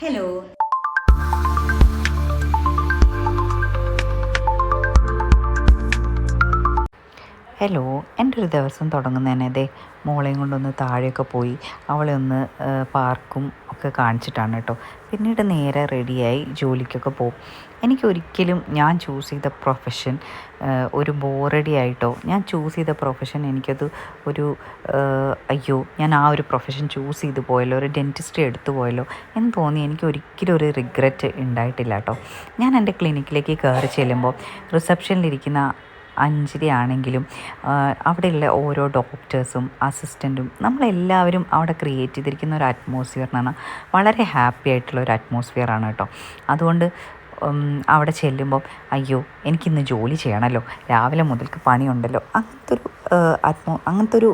Hello. Hello, എൻ്റെ ഒരു ദിവസം തുടങ്ങുന്നതന്നെ ദേ മോളെയും കൊണ്ടൊന്ന് താഴെയൊക്കെ പോയി അവളെ ഒന്ന് പാർക്കും ഒക്കെ കാണിച്ചിട്ടാണ് കേട്ടോ. പിന്നീട് നേരെ റെഡിയായി ജോലിക്കൊക്കെ പോകും. എനിക്കൊരിക്കലും ഞാൻ ചൂസ് ചെയ്ത പ്രൊഫഷൻ ഒരു ബോറടി ആയിട്ടോ, ഞാൻ ചൂസ് ചെയ്ത പ്രൊഫഷൻ എനിക്കത് ഒരു അയ്യോ ഞാൻ ആ ഒരു പ്രൊഫഷൻ ചൂസ് ചെയ്ത് പോയല്ലോ, ഒരു ഡെൻറ്റിസ്ട്രി എടുത്തു പോയല്ലോ എന്ന് തോന്നി എനിക്ക് ഒരിക്കലും ഒരു റിഗ്രറ്റ് ഉണ്ടായിട്ടില്ല കേട്ടോ. ഞാൻ എൻ്റെ ക്ലിനിക്കിലേക്ക് കയറി ചെല്ലുമ്പോൾ റിസപ്ഷനിലിരിക്കുന്ന അഞ്ജലി ആണെങ്കിലും അവിടെയുള്ള ഓരോ ഡോക്ടേഴ്സും അസിസ്റ്റൻറ്റും നമ്മളെല്ലാവരും അവിടെ ക്രിയേറ്റ് ചെയ്തിരിക്കുന്ന ഒരു അറ്റ്മോസ്ഫിയർ എന്ന് പറഞ്ഞാൽ വളരെ ഹാപ്പി ആയിട്ടുള്ള ഒരു അറ്റ്മോസ്ഫിയറാണ് കേട്ടോ. അതുകൊണ്ട് അവിടെ ചെല്ലുമ്പോൾ അയ്യോ എനിക്കിന്ന് ജോലി ചെയ്യണമല്ലോ, രാവിലെ മുതൽക്ക് പണിയുണ്ടല്ലോ, അങ്ങനത്തെ ഒരു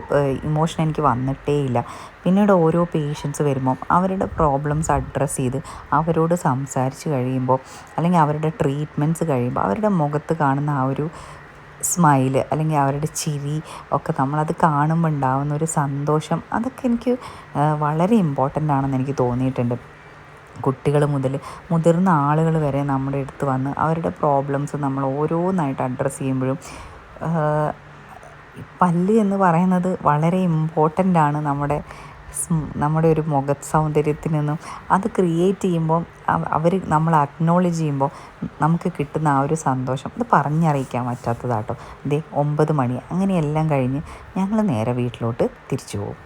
ഇമോഷൻ എനിക്ക് വന്നിട്ടേ ഇല്ല. പിന്നീട് ഓരോ പേഷ്യൻസ് വരുമ്പം അവരുടെ പ്രോബ്ലംസ് അഡ്രസ്സ് ചെയ്ത് അവരോട് സംസാരിച്ച് കഴിയുമ്പോൾ, അല്ലെങ്കിൽ അവരുടെ ട്രീറ്റ്മെൻറ്റ്സ് കഴിയുമ്പോൾ അവരുടെ മുഖത്ത് കാണുന്ന ആ ഒരു സ്മൈല് അല്ലെങ്കിൽ അവരുടെ ചിരി ഒക്കെ നമ്മളത് കാണുമ്പോൾ ഉണ്ടാകുന്ന ഒരു സന്തോഷം, അതൊക്കെ എനിക്ക് വളരെ ഇമ്പോർട്ടൻ്റ് ആണെന്ന് എനിക്ക് തോന്നിയിട്ടുണ്ട്. കുട്ടികൾ മുതൽ മുതിർന്ന ആളുകൾ വരെ നമ്മുടെ അടുത്ത് വന്ന് അവരുടെ പ്രോബ്ലംസ് നമ്മൾ ഓരോന്നായിട്ട് അഡ്രസ്സ് ചെയ്യുമ്പോഴും, പല്ല് എന്ന് പറയുന്നത് വളരെ ഇമ്പോർട്ടൻ്റ് ആണ് നമ്മുടെ ഒരു മുഖ സൗന്ദര്യത്തിൽ നിന്നും. അത് ക്രിയേറ്റ് ചെയ്യുമ്പോൾ അവർ നമ്മൾ അക്നോളജ് ചെയ്യുമ്പോൾ നമുക്ക് കിട്ടുന്ന ആ ഒരു സന്തോഷം അത് പറഞ്ഞറിയിക്കാൻ പറ്റാത്തതാട്ടോ. 9 മണി അങ്ങനെയെല്ലാം കഴിഞ്ഞ് ഞങ്ങൾ നേരെ വീട്ടിലോട്ട് തിരിച്ചു പോകും.